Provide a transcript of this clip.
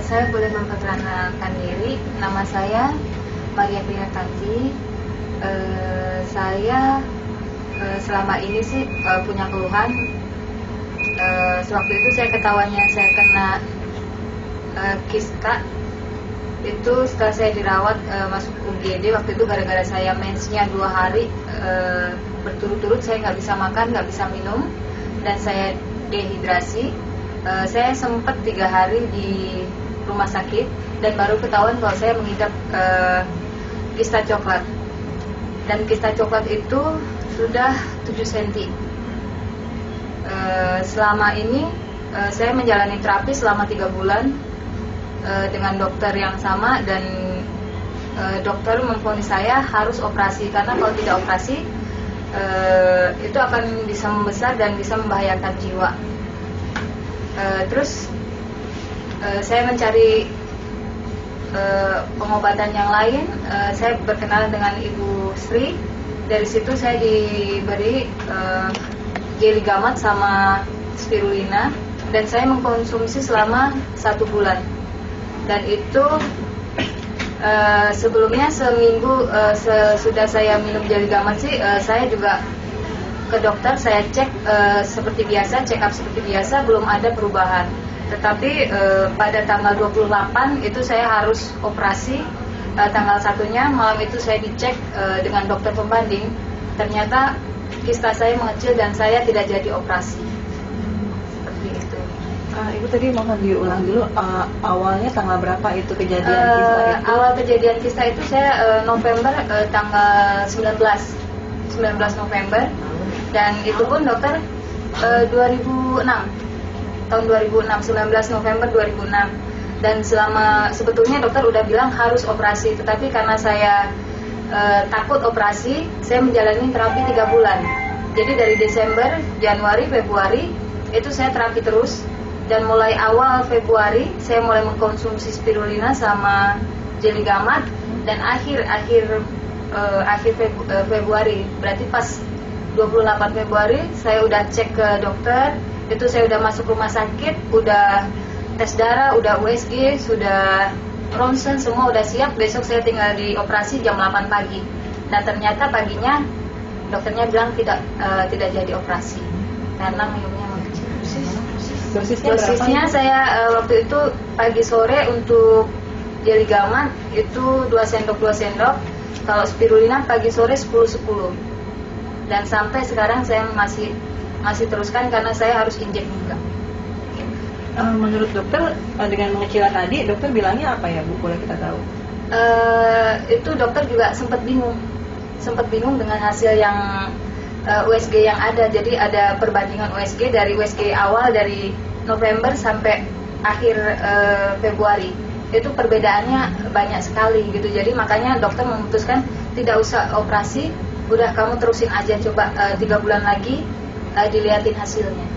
Saya boleh memperkenalkan diri. Nama saya Maria Priyatanti. Saya selama ini sih punya keluhan. Sewaktu itu saya ketahuannya saya kena kista. Itu setelah saya dirawat masuk UGD, waktu itu gara-gara saya mensnya 2 hari berturut-turut, saya nggak bisa makan, nggak bisa minum, dan saya dehidrasi. Saya sempat 3 hari di rumah sakit dan baru ketahuan kalau saya mengidap kista coklat. Dan kista coklat itu sudah 7 cm. Selama ini saya menjalani terapi selama 3 bulan dengan dokter yang sama, dan dokter memvonis saya harus operasi karena kalau tidak operasi itu akan bisa membesar dan bisa membahayakan jiwa. Terus saya mencari pengobatan yang lain. Saya berkenalan dengan Ibu Sri. Dari situ saya diberi jeli gamat sama spirulina, dan saya mengkonsumsi selama 1 bulan. Dan itu sebelumnya seminggu sesudah saya minum jeli gamat sih, saya juga ke dokter, saya cek seperti biasa, check up seperti biasa, belum ada perubahan. Tetapi pada tanggal 28 itu saya harus operasi. Tanggal 1-nya malam itu saya dicek dengan dokter pembanding, ternyata kista saya mengecil dan saya tidak jadi operasi. Seperti itu. Ibu tadi mohon diulang dulu, awalnya tanggal berapa itu kejadian kista itu? Awal kejadian kista itu saya November, tanggal 19 November, dan itu pun dokter 2006, tahun 2006, 19 November 2006. Dan sebetulnya dokter udah bilang harus operasi, tetapi karena saya takut operasi, saya menjalani terapi 3 bulan. Jadi dari Desember, Januari, Februari itu saya terapi terus. Dan mulai awal Februari saya mulai mengkonsumsi spirulina sama jeli gamat, dan akhir Februari, berarti pas 28 Februari saya udah cek ke dokter. Itu saya udah masuk rumah sakit, udah tes darah, udah USG, sudah ronsen, semua udah siap. Besok saya tinggal dioperasi jam 8 pagi. Dan ternyata paginya dokternya bilang tidak jadi operasi karena minumnya mengecil. Dosisnya saya waktu itu pagi sore untuk jeli gamat itu 2 sendok. Kalau spirulina pagi sore 10. Dan sampai sekarang saya masih teruskan karena saya harus injek juga. Menurut dokter, dengan mengecil tadi, dokter bilangnya apa ya, Bu? Boleh kita tahu? Itu dokter juga sempat bingung dengan hasil yang USG yang ada. Jadi ada perbandingan USG dari USG awal dari November sampai akhir Februari. Itu perbedaannya banyak sekali gitu. Jadi makanya dokter memutuskan tidak usah operasi, udah kamu terusin aja, coba 3 bulan lagi dilihatin hasilnya.